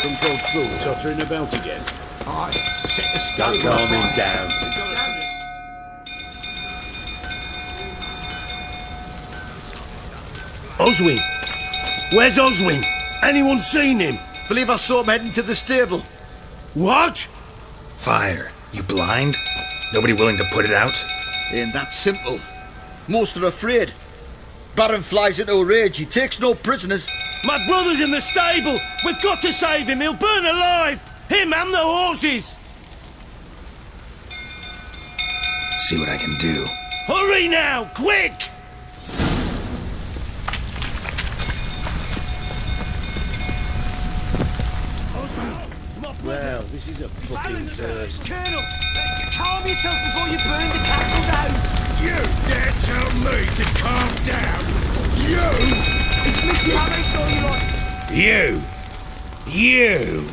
Some cold fool tottering about again. Aye, set the stone. Don't calm him down. Oswin! Where's Oswin? Anyone seen him? Believe I saw him heading to the stable. What? Fire. You blind? Nobody willing to put it out? Ain't that simple. Most are afraid. Baron flies into a rage. He takes no prisoners. My brother's in the stable! We've got to save him! He'll burn alive! Him and the horses! See what I can do. Hurry now! Quick! Well, this is a fucking first. Colonel, calm yourself before you burn the castle down. You dare tell me to calm down? You! It's Miss Thomas or You!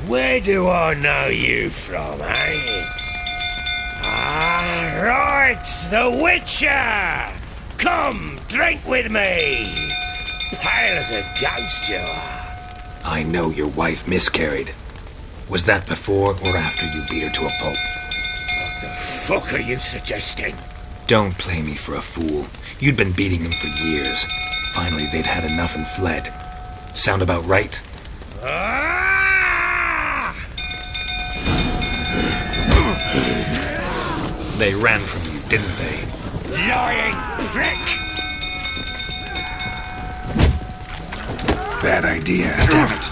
Where do I know you from, eh? Ah, right, the Witcher! Come, drink with me! Pale as a ghost you are. I know your wife miscarried. Was that before or after you beat her to a pulp? What the fuck are you suggesting? Don't play me for a fool. You'd been beating them for years. Finally, they'd had enough and fled. Sound about right? Ah! They ran from you, didn't they? Lying prick! Bad idea, damn it.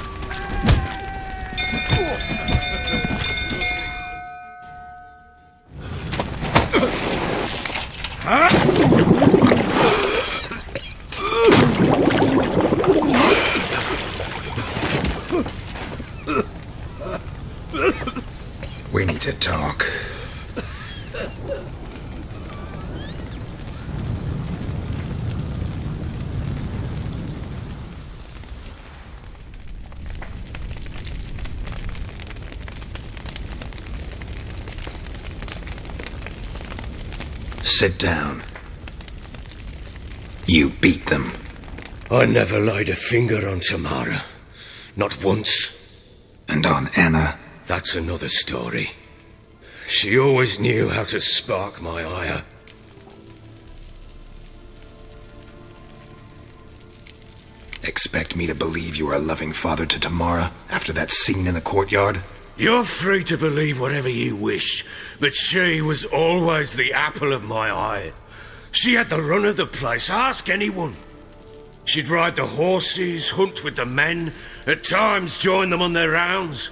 We need to talk. Sit down. You beat them. I never laid a finger on Tamara. Not once. And on Anna? That's another story. She always knew how to spark my ire. Expect me to believe you were a loving father to Tamara after that scene in the courtyard? You're free to believe whatever you wish, but she was always the apple of my eye. She had the run of the place, ask anyone. She'd ride the horses, hunt with the men, at times join them on their rounds.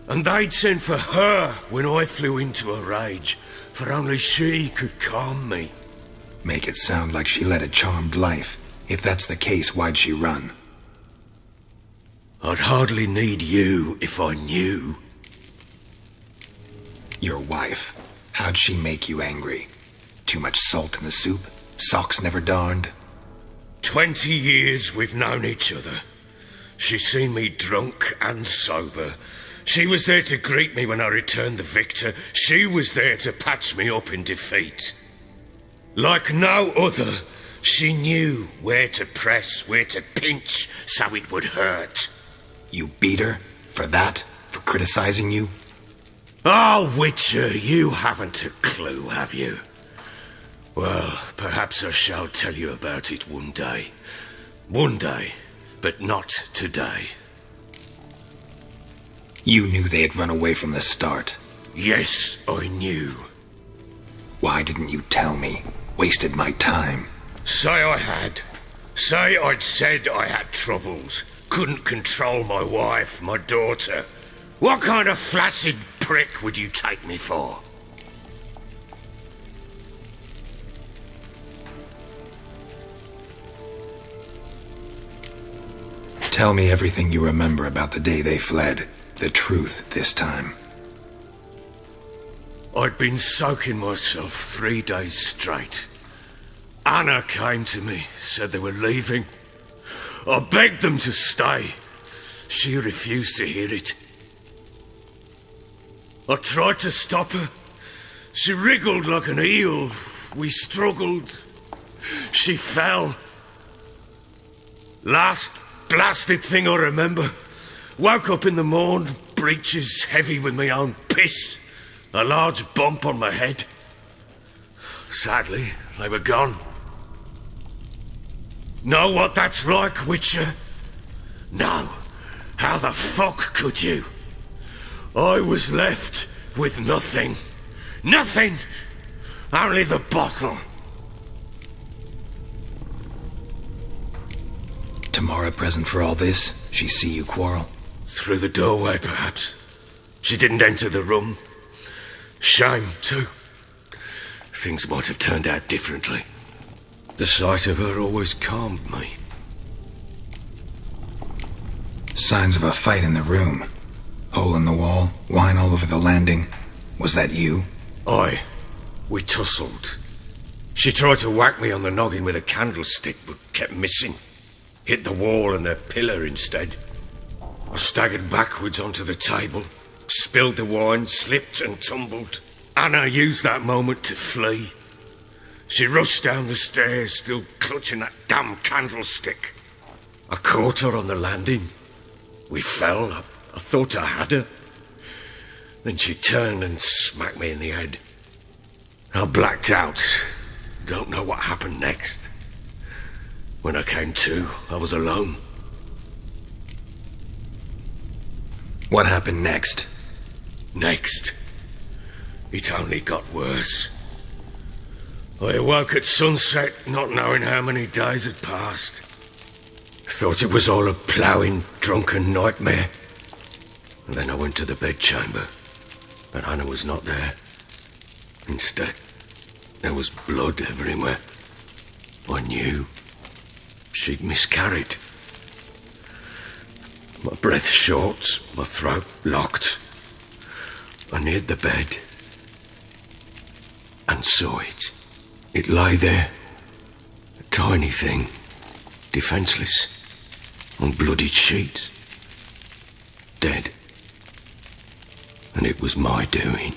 And they'd send for her when I flew into a rage, for only she could calm me. Make it sound like she led a charmed life. If that's the case, why'd she run? I'd hardly need you if I knew. Your wife. How'd she make you angry? Too much salt in the soup? Socks never darned? 20 years we've known each other. She's seen me drunk and sober. She was there to greet me when I returned the victor. She was there to patch me up in defeat. Like no other, she knew where to press, where to pinch, so it would hurt. You beat her? For that? For criticizing you? Oh, Witcher, you haven't a clue, have you? Well, perhaps I shall tell you about it one day. One day, but not today. You knew they had run away from the start. Yes, I knew. Why didn't you tell me? Wasted my time. Say I had. Say I'd said I had troubles. Couldn't control my wife, my daughter. What kind of flaccid prick would you take me for? Tell me everything you remember about the day they fled. The truth this time. I'd been soaking myself 3 days straight. Anna came to me, said they were leaving. I begged them to stay. She refused to hear it. I tried to stop her. She wriggled like an eel. We struggled. She fell. Last blasted thing I remember, Woke up in the morn, breeches heavy with my own piss, a large bump on my head. Sadly, they were gone. Know what that's like, Witcher? No. How the fuck could you? I was left with nothing. Nothing! Only the bottle. Tamara present for all this? She see you quarrel? Through the doorway, perhaps. She didn't enter the room. Shame, too. Things might have turned out differently. The sight of her always calmed me. Signs of a fight in the room. Hole in the wall, wine all over the landing. Was that you? Aye. We tussled. She tried to whack me on the noggin with a candlestick, but kept missing. Hit the wall and a pillar instead. I staggered backwards onto the table, spilled the wine, slipped and tumbled. Anna used that moment to flee. She rushed down the stairs, still clutching that damn candlestick. I caught her on the landing. We fell. I thought I had her. Then she turned and smacked me in the head. I blacked out. Don't know what happened next. When I came to, I was alone. What happened next? Next, it only got worse. I awoke at sunset, not knowing how many days had passed. Thought it was all a ploughing, drunken nightmare. And then I went to the bedchamber, but Anna was not there. Instead, there was blood everywhere. I knew she'd miscarried. My breath short, my throat locked. I neared the bed and saw it. It lay there, a tiny thing, defenseless, on bloodied sheets, dead. And it was my doing.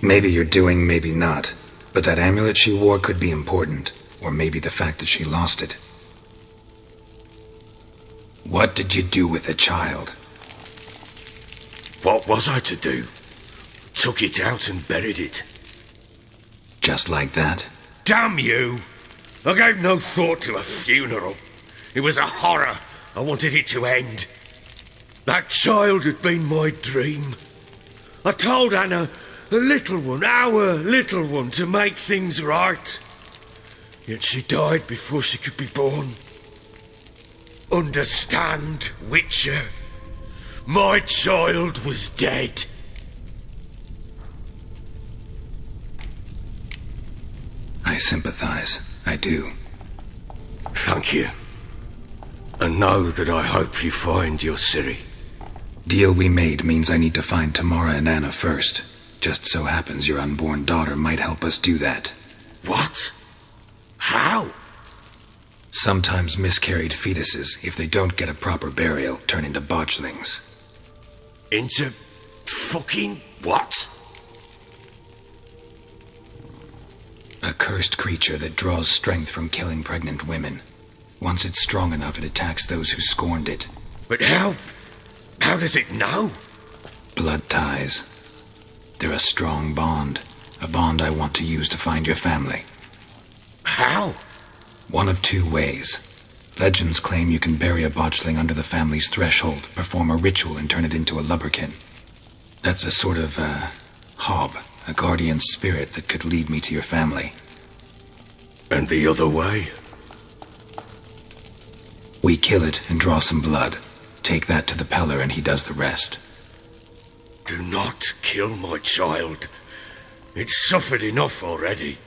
Maybe you're doing, maybe not. But that amulet she wore could be important. Or maybe the fact that she lost it. What did you do with the child? What was I to do? Took it out and buried it. Just like that? Damn you! I gave no thought to a funeral. It was a horror. I wanted it to end. That child had been my dream. I told Anna, the little one, our little one, to make things right. Yet she died before she could be born. Understand, Witcher? My child was dead. I sympathize. I do. Thank you. And know that I hope you find your Ciri. Deal we made means I need to find Tamara and Anna first. Just so happens your unborn daughter might help us do that. What? How? Sometimes miscarried fetuses, if they don't get a proper burial, turn into botchlings. Into fucking what? A cursed creature that draws strength from killing pregnant women. Once it's strong enough, it attacks those who scorned it. But how? How does it know? Blood ties. They're a strong bond. A bond I want to use to find your family. How? One of two ways. Legends claim you can bury a botchling under the family's threshold, perform a ritual, and turn it into a lubberkin. That's a sort of, hob, a guardian spirit that could lead me to your family. And the other way? We kill it and draw some blood. Take that to the Peller and he does the rest. Do not kill my child. It's suffered enough already.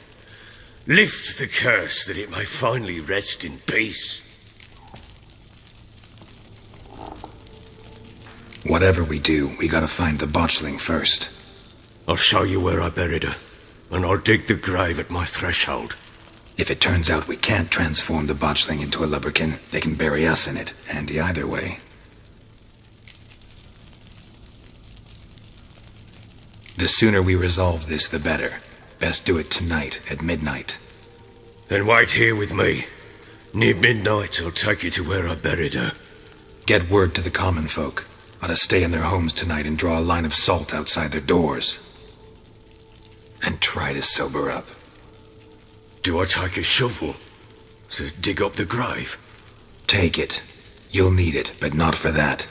Lift the curse that it may finally rest in peace. Whatever we do, we gotta find the botchling first. I'll show you where I buried her, and I'll dig the grave at my threshold. If it turns out we can't transform the botchling into a lubberkin, they can bury us in it. Handy either way. The sooner we resolve this, the better. Best do it tonight, at midnight. Then wait here with me. Near midnight, I'll take you to where I buried her. Get word to the common folk. Ought to stay in their homes tonight and draw a line of salt outside their doors. And try to sober up. Do I take a shovel to dig up the grave? Take it. You'll need it, but not for that.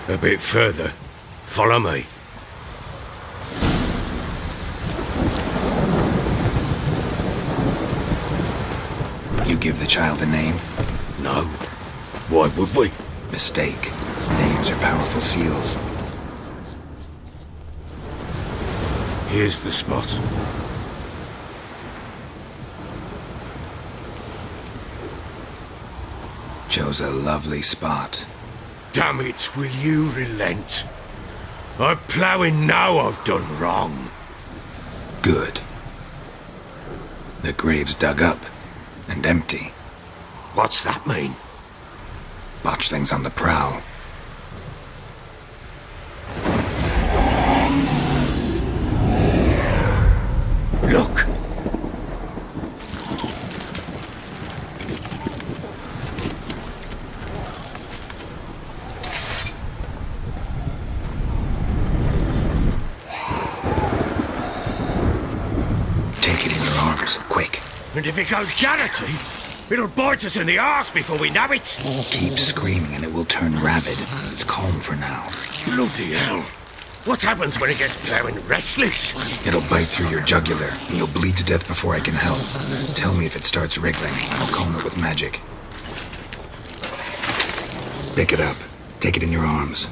A bit further. Follow me. You give the child a name? No. Why would we? Mistake. Names are powerful seals. Here's the spot. Chose a lovely spot. Damn it, will you relent? I ploughing now I've done wrong. Good. The grave's dug up and empty. What's that mean? Botchling's on the prowl. Look! Take it in your arms, quick. And if it goes garrity, it'll bite us in the arse before we know it. Keep screaming and it will turn rabid. It's calm for now. Bloody hell. What happens when it gets ploughing restless? It'll bite through your jugular, and you'll bleed to death before I can help. Tell me if it starts wriggling. I'll calm it with magic. Pick it up. Take it in your arms.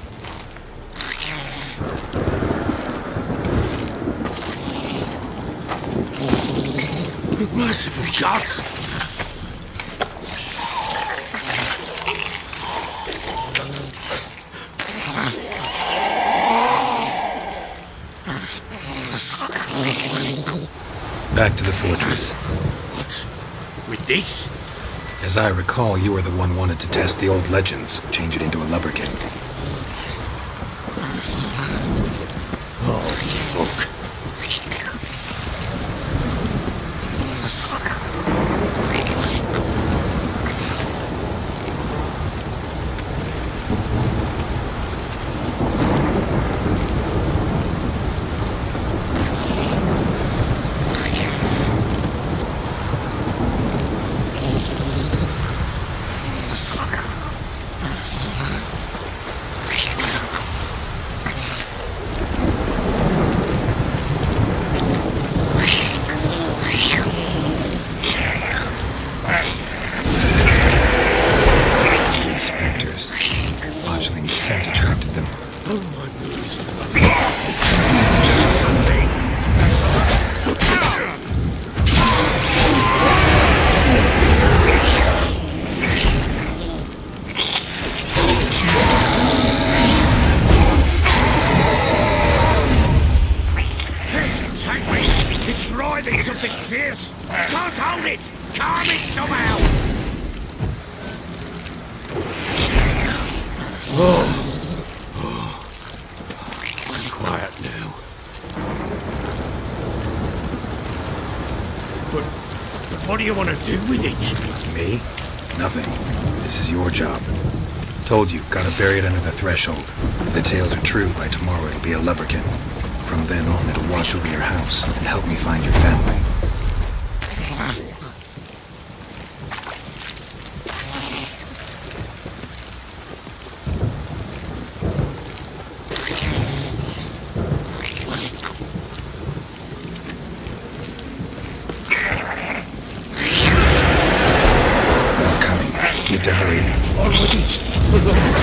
Merciful gods! Back to the fortress. What? With this? As I recall, you were the one wanted to test the old legends, change it into a Lubberkin. Oh, fuck. Spectres. Botchling's scent attracted them. Oh, my goodness. It's writhing something fierce. Can't hold it. Calm it somehow. Quiet now. But what do you want to do with it? Me? Nothing. This is your job. Told you, gotta bury it under the threshold. If the tales are true, by tomorrow it'll be a Lubberkin. From then on, it'll watch over your house and help me find your family. Need to hurry. On with it!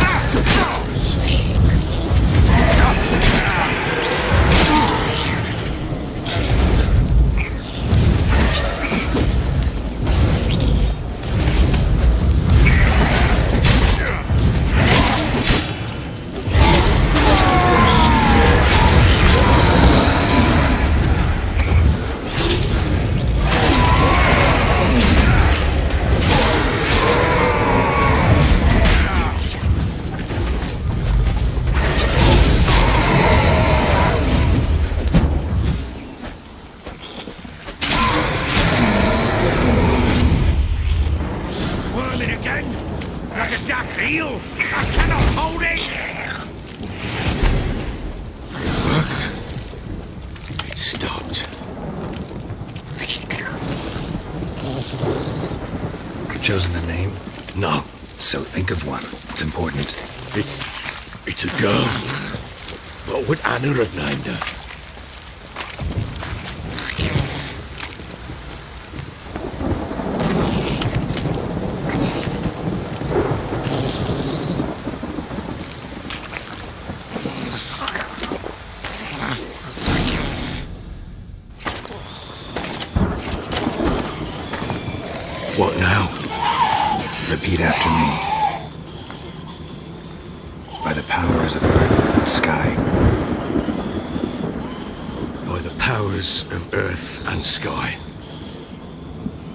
It worked. It stopped. Chosen a name? No, So think of one. It's important. it's a girl. What would Anna have named her? What now? Repeat after me. By the powers of earth and sky. By the powers of earth and sky.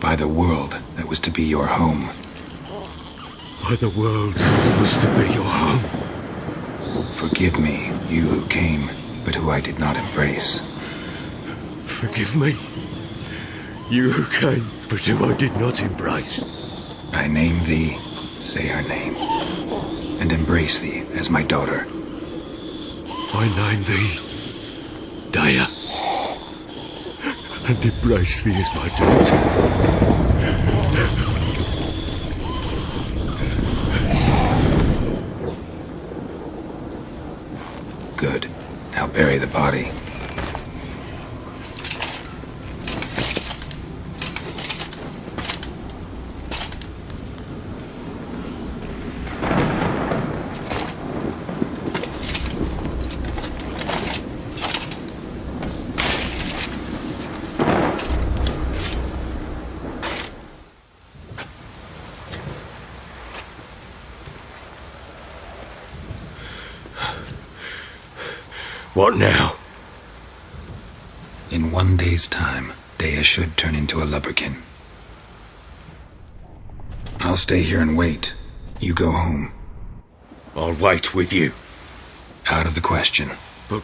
By the world that was to be your home. By the world that was to be your home. Forgive me, you who came, but who I did not embrace. Forgive me. You who came, but who I did not embrace. I name thee, say her name, and embrace thee as my daughter. I name thee Daya, and embrace thee as my daughter. Good. Now bury the body. What now? In 1 day's time, Dea should turn into a Lubberkin. I'll stay here and wait. You go home. I'll wait with you. Out of the question. But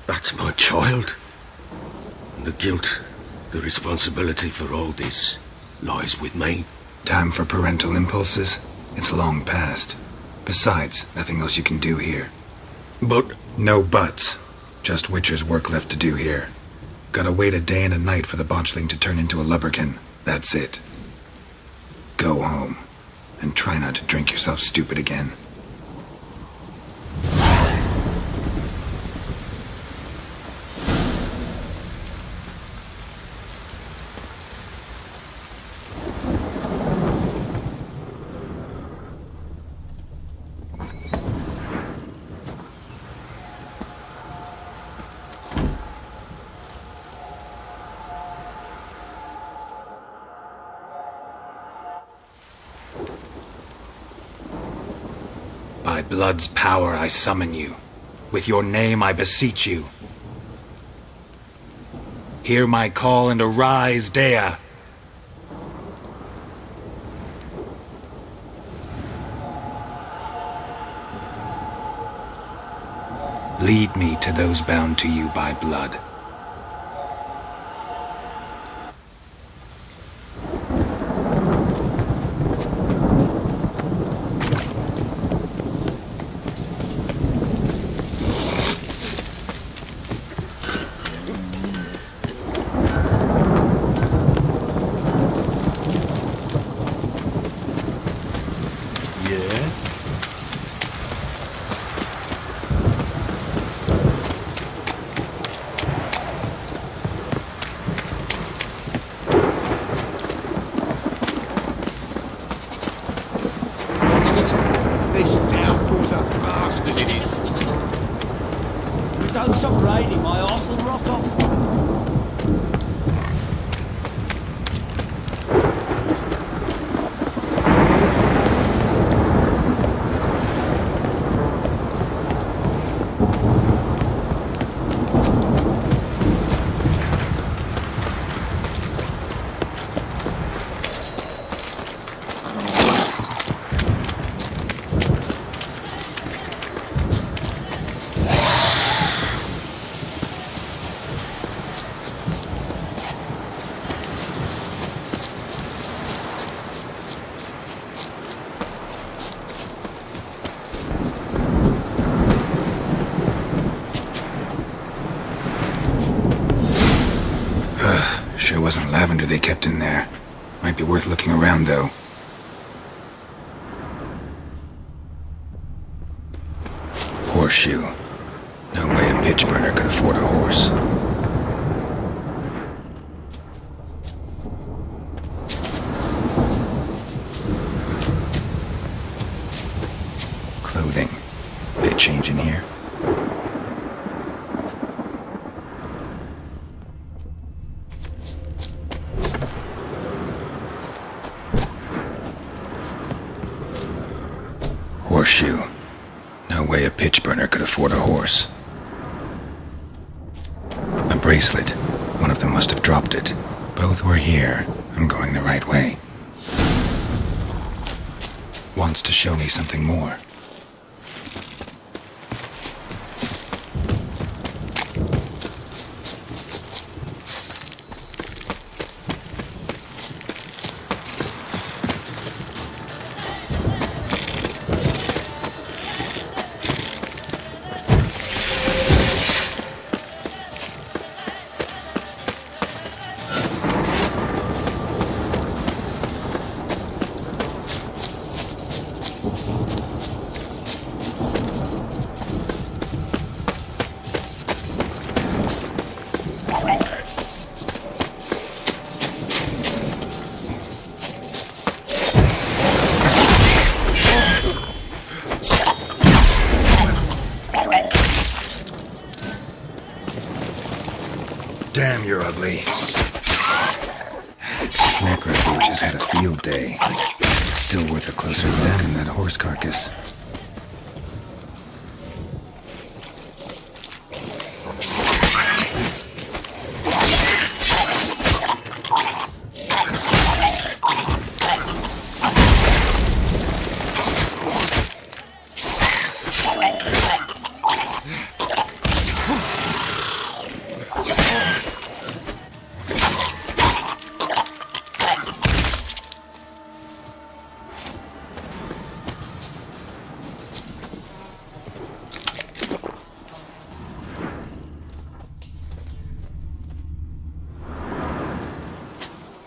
that's my child. And the guilt, the responsibility for all this lies with me. Time for parental impulses? It's long past. Besides, nothing else you can do here. But No buts. Just Witcher's work left to do here. Gotta wait a day and a night for the Botchling to turn into a Lubberkin. That's it. Go home. And try not to drink yourself stupid again. By blood's power I summon you. With your name I beseech you. Hear my call and arise, Dea. Lead me to those bound to you by blood. it wasn't lavender they kept in there. Might be worth looking around, though. Horseshoe. No way a pitch burner could afford a horse. Clothing. They change in here? Horseshoe. No way a pitch burner could afford a horse. A bracelet. One of them must have dropped it. Both were here. I'm going the right way. Wants to show me something more. Damn, you're ugly. Necrophage has had a field day. Still worth a closer look than that horse carcass.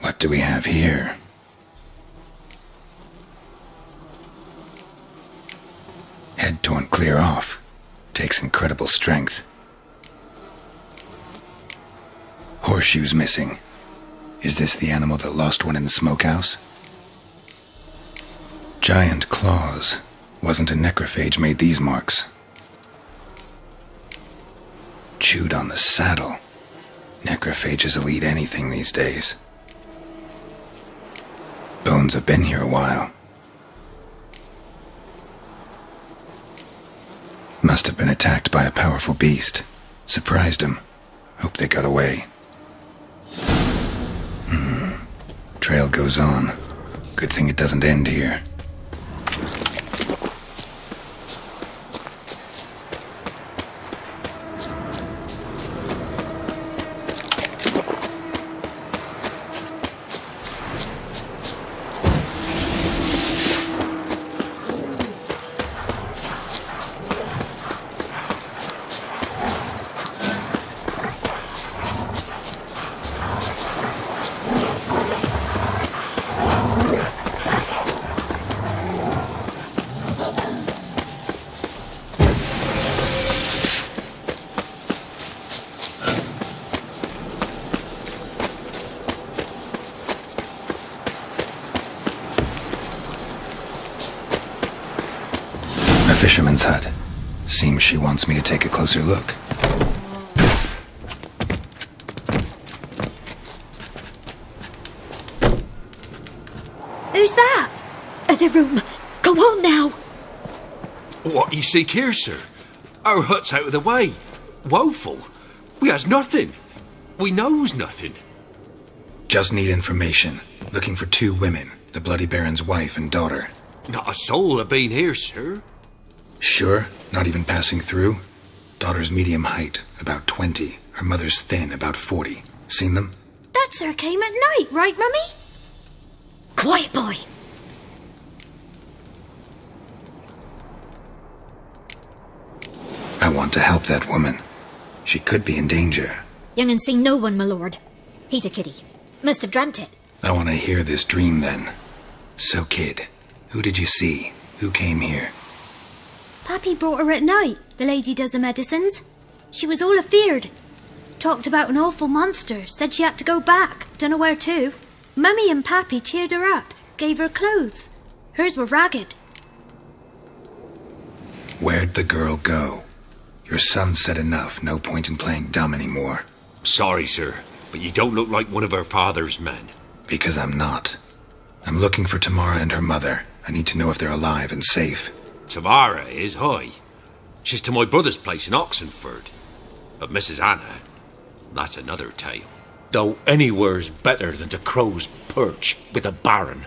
What do we have here? Head torn clear off. Takes incredible strength. Horseshoes missing. Is this the animal that lost one in the smokehouse? Giant claws. Wasn't a necrophage made these marks. Chewed on the saddle. Necrophages will eat anything these days. Bones have been here a while. Must have been attacked by a powerful beast. Surprised him. Hope they got away. Trail goes on. Good thing it doesn't end here. Fisherman's hut. Seems she wants me to take a closer look. Who's that? The room. Go on now. What you seek here, sir? Our hut's out of the way. Woeful. We has nothing. We knows nothing. Just need information. Looking for 2 women. The Bloody Baron's wife and daughter. Not a soul have been here, sir. Sure? Not even passing through? Daughter's medium height, about 20. Her mother's thin, about 40. Seen them? That sir came at night, right, Mummy? Quiet, boy. I want to help that woman. She could be in danger. Young and seen no one, my lord. He's a kiddie. Must have dreamt it. I want to hear this dream then. So, kid, who did you see? Who came here? Pappy brought her at night, the lady does the medicines. She was all afeared. Talked about an awful monster, said she had to go back, dunno where to. Mummy and Pappy cheered her up, gave her clothes. Hers were ragged. Where'd the girl go? Your son said enough, no point in playing dumb anymore. Sorry, sir, but you don't look like one of her father's men. Because I'm not. I'm looking for Tamara and her mother. I need to know if they're alive and safe. Tamara is, hi. She's to my brother's place in Oxenford. But Mrs. Anna, that's another tale. Though anywhere's better than to Crow's Perch with a baron.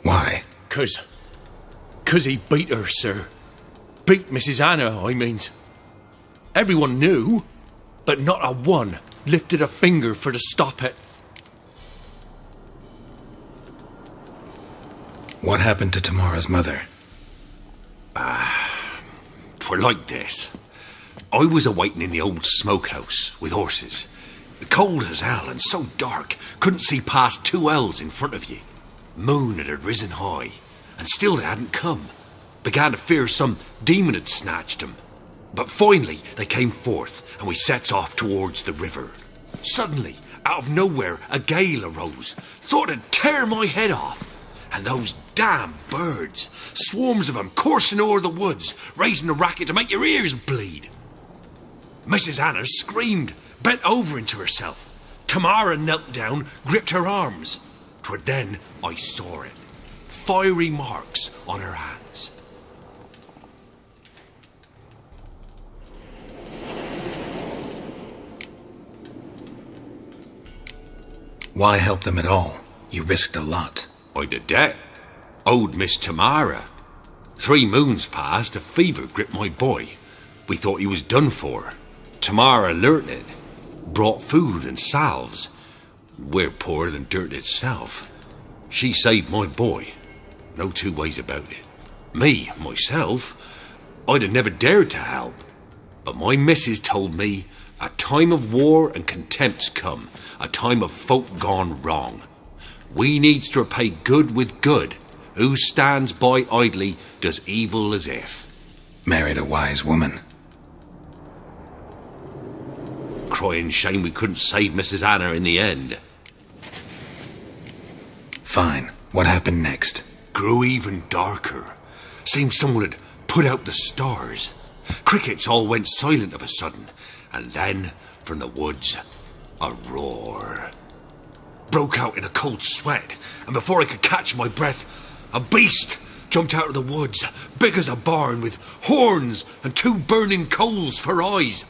Why? 'Cause he beat her, sir. Beat Mrs. Anna, I means. Everyone knew, but not a one lifted a finger for to stop it. What happened to Tamara's mother? 'Twere like this. I was awaiting in the old smokehouse with horses. Cold as hell and so dark, couldn't see past 2 ells in front of you. Moon had risen high, and still they hadn't come. Began to fear some demon had snatched them. But finally they came forth, and we sets off towards the river. Suddenly, out of nowhere, a gale arose. Thought it'd tear my head off. And those damn birds, swarms of them coursing o'er the woods, raising a racket to make your ears bleed. Mrs. Anna screamed, bent over into herself. Tamara knelt down, gripped her arms. 'Twere then I saw it. Fiery marks on her hands. Why help them at all? You risked a lot. I did that. Owed Miss Tamara. 3 moons passed, a fever gripped my boy. We thought he was done for. Tamara learnt it. Brought food and salves. We're poorer than dirt itself. She saved my boy. No 2 ways about it. Me, myself, I'd have never dared to help. But my missus told me a time of war and contempt's come. A time of folk gone wrong. We needs to repay good with good. Who stands by idly does evil as if. Married a wise woman. Crying shame we couldn't save Mrs. Anna in the end. Fine. What happened next? Grew even darker. Seemed someone had put out the stars. Crickets all went silent of a sudden. And then, from the woods, a roar. Broke out in a cold sweat, and before I could catch my breath, a beast jumped out of the woods, big as a barn, with horns and 2 burning coals for eyes.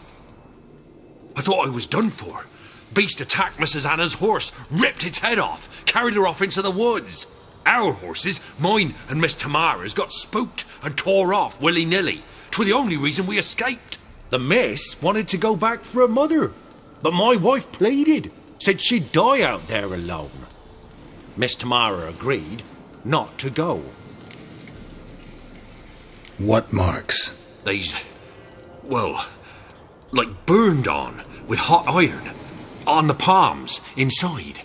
I thought I was done for. Beast attacked Mrs. Anna's horse, ripped its head off, carried her off into the woods. Our horses, mine and Miss Tamara's, got spooked and tore off willy-nilly. 'Twere the only reason we escaped. The miss wanted to go back for her mother, but my wife pleaded. Said she'd die out there alone. Miss Tamara agreed not to go. What marks? They's, well, like burned on with hot iron. On the palms, inside.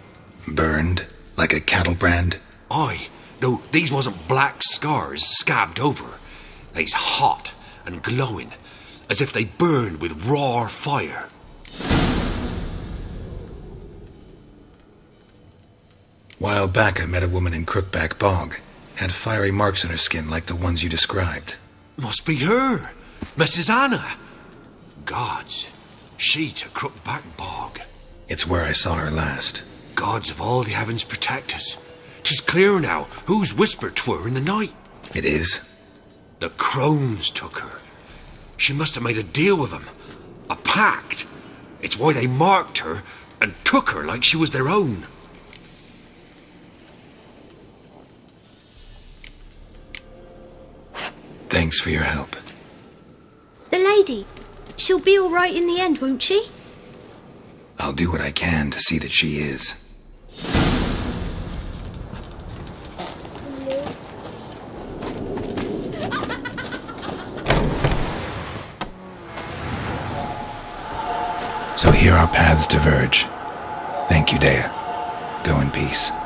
Burned? Like a cattle brand? Aye, though these wasn't black scars scabbed over. They's hot and glowing, as if they burned with raw fire. While back, I met a woman in Crookback Bog. Had fiery marks on her skin like the ones you described. Must be her, Mrs. Anna. Gods, she to Crookback Bog. It's where I saw her last. Gods of all the heavens protect us. 'Tis clear now whose whisper 'twere in the night. It is? The crones took her. She must have made a deal with them. A pact. It's why they marked her and took her like she was their own. Thanks for your help. The lady. She'll be all right in the end, won't she? I'll do what I can to see that she is. So here our paths diverge. Thank you, Dea. Go in peace.